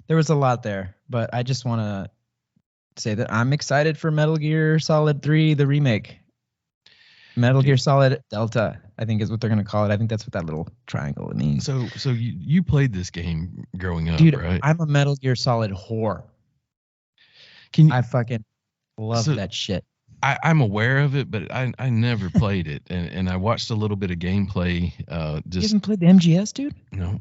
there was a lot there, but I just want to say that I'm excited for Metal Gear Solid 3, the remake. Metal Gear Solid Delta, I think is what they're going to call it. I think that's what that little triangle means. So you played this game growing up, Dude, right? I'm a Metal Gear Solid whore. I fucking love that shit. I'm aware of it, but I never played it, and I watched a little bit of gameplay. You haven't played the MGS, dude? No.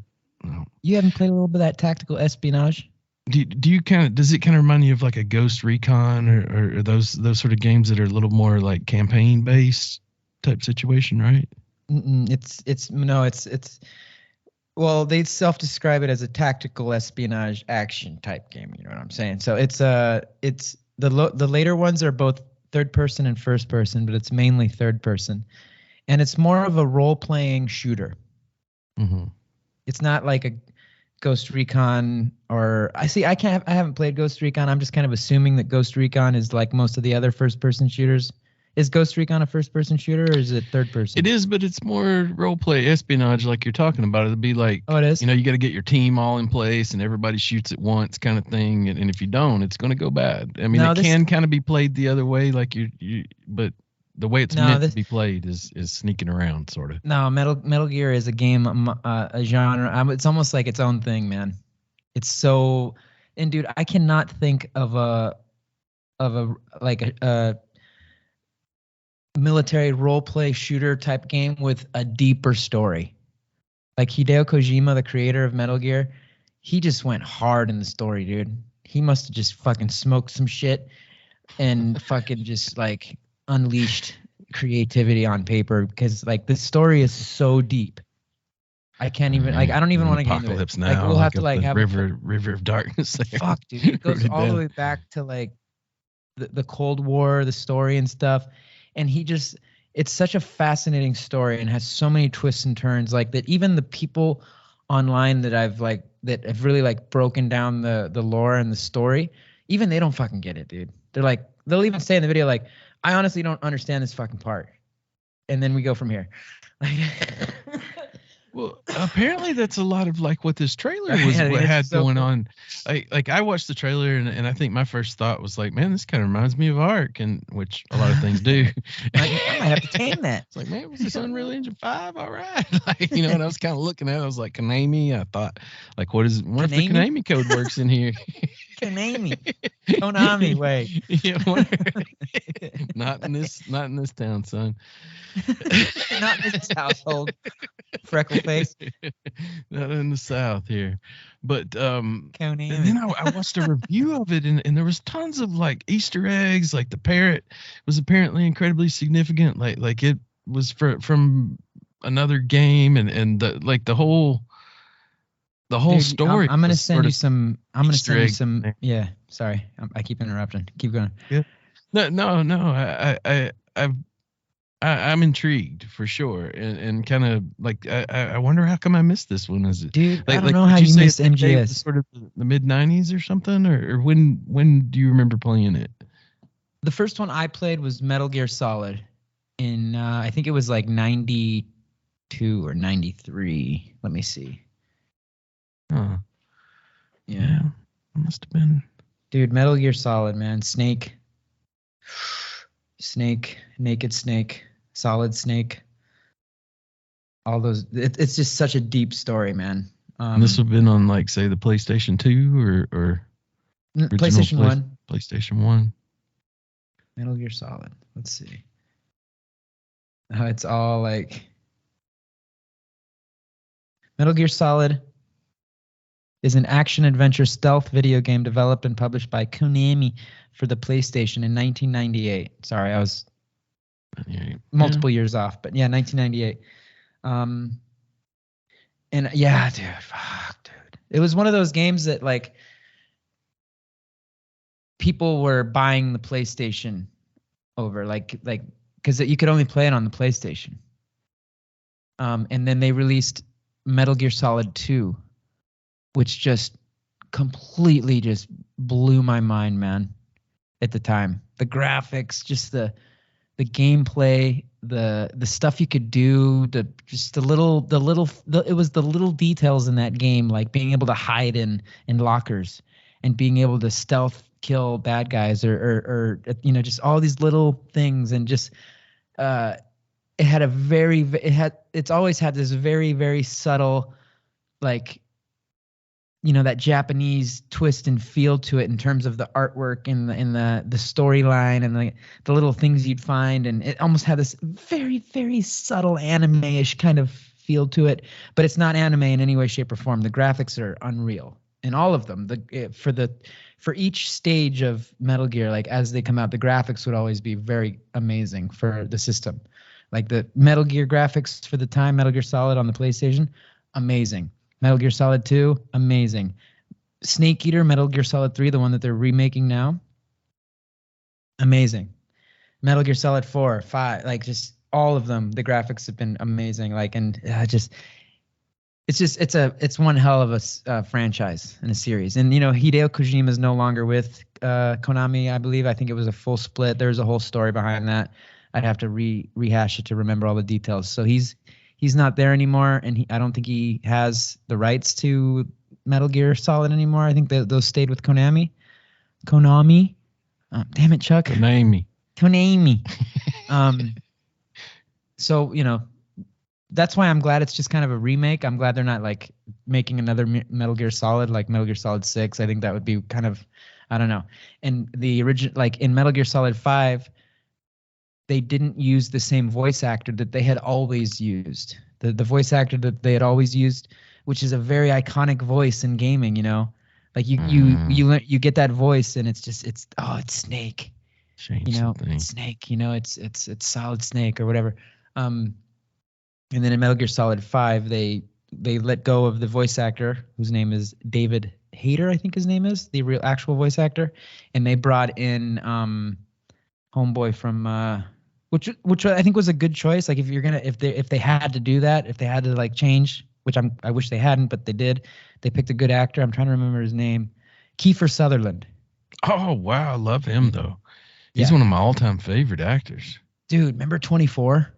You haven't played a little bit of that tactical espionage? Do you does it kind of remind you of like a Ghost Recon or those sort of games that are a little more like campaign based type situation, right? It's well, they self-describe it as a tactical espionage action type game. You know what I'm saying? So it's the later ones are both third person and first person, but it's mainly third person, and it's more of a role-playing shooter. Mm-hmm. It's not like a Ghost Recon or I haven't played Ghost Recon. I'm just kind of assuming that Ghost Recon is like most of the other first-person shooters. Is Ghost Recon a first-person shooter or is it third person? It is, but it's more role-play espionage like you're talking about. It'd be like, oh, it is? You got to get your team all in place and everybody shoots at once kind of thing. And if you don't, it's going to go bad. I mean, it can kind of be played the other way, like but the way it's meant to be played is sneaking around, sort of. No, Metal Gear is a game, a genre. It's almost like its own thing, man. It's so, and dude, I cannot think of a military role play shooter type game with a deeper story. Like Hideo Kojima, the creator of Metal Gear, he just went hard in the story, dude. He must have just fucking smoked some shit and fucking just like unleashed creativity on paper because like the story is so deep. I can't even I don't even want to get into it. Apocalypse Now. Like we'll have to like have river of darkness there. Fuck, dude. It goes all the way back to like the Cold War, the story and stuff. And it's such a fascinating story and has so many twists and turns like that even the people online that that have really like broken down the lore and the story, even they don't fucking get it, dude. They're like, they'll even say in the video like, I honestly don't understand this fucking part. And then we go from here. Well, apparently that's a lot of like what this trailer had going on. I watched the trailer and I think my first thought was like, man, this kind of reminds me of Ark, and which a lot of things do. I might have to tame that. It's like, man, was this Unreal Engine 5? All right. Like, and I was kind of looking at it. I was like, Konami. I thought, like, what if the Konami code works in here? Konami, wait. Yeah, not in this town, son. Not in this household. Freckle face. Not in the South here. But and then I watched a review of it and there was tons of like Easter eggs. Like the parrot was apparently incredibly significant. Like it was from another game and the whole story. I'm gonna send you some. I'm gonna send you some. Yeah, sorry, I keep interrupting. Keep going. Yeah. No. I'm intrigued for sure, and kind of like I wonder how come I missed this one. Is it, dude? I don't know how you missed MGS. Sort of the mid '90s or something, or when do you remember playing it? The first one I played was Metal Gear Solid, in I think it was like '92 or '93. Let me see. Huh. Yeah, it must have been. Dude, Metal Gear Solid, man. Snake, Naked Snake, Solid Snake. All those. It's just such a deep story, man. This would have been on like say the PlayStation 2 or PlayStation 1. PlayStation 1. Metal Gear Solid. Let's see. It's all like Metal Gear Solid is an action-adventure stealth video game developed and published by Konami for the PlayStation in 1998. Sorry, I was multiple years off, but yeah, 1998. And yeah, dude, fuck, dude. It was one of those games that like people were buying the PlayStation over, like because you could only play it on the PlayStation. And then they released Metal Gear Solid 2. Which just completely just blew my mind, man, at the time. The graphics, just the gameplay, the stuff you could do, it was the little details in that game, like being able to hide in lockers and being able to stealth kill bad guys or just all these little things, and just it's always had this very, very subtle, like, that Japanese twist and feel to it in terms of the artwork and the storyline and the little things you'd find, and it almost had this very, very subtle anime-ish kind of feel to it, but it's not anime in any way, shape, or form. The graphics are unreal in all of them. For each stage of Metal Gear, like as they come out, the graphics would always be very amazing for the system. Like the Metal Gear graphics for the time, Metal Gear Solid on the PlayStation, amazing. Metal Gear Solid 2, amazing. Snake Eater, Metal Gear Solid 3, the one that they're remaking now, amazing. Metal Gear Solid 4, 5, like just all of them, the graphics have been amazing. Like, and it's one hell of a franchise and a series. And Hideo Kojima is no longer with Konami, I believe. I think it was a full split. There's a whole story behind that. I'd have to rehash it to remember all the details. So he's not there anymore, and I don't think he has the rights to Metal Gear Solid anymore. I think those stayed with Konami. Damn it, Chuck. Konami. So that's why I'm glad it's just kind of a remake. I'm glad they're not like making another Metal Gear Solid like Metal Gear Solid 6. I think that would be kind of, I don't know. And the original, like in Metal Gear Solid 5, they didn't use the same voice actor that they had always used. The voice actor that they had always used, which is a very iconic voice in gaming, like you get that voice and it's Snake. It's Snake, it's Solid Snake or whatever. And then in Metal Gear Solid 5, they let go of the voice actor whose name is David Hayter, I think his name is, the real actual voice actor, and they brought in homeboy from which I think was a good choice. Like if they had to do that, if they had to like change, which I wish they hadn't, but they did. They picked a good actor. I'm trying to remember his name. Kiefer Sutherland. Oh wow, I love him though. He's one of my all-time favorite actors. Dude, remember 24?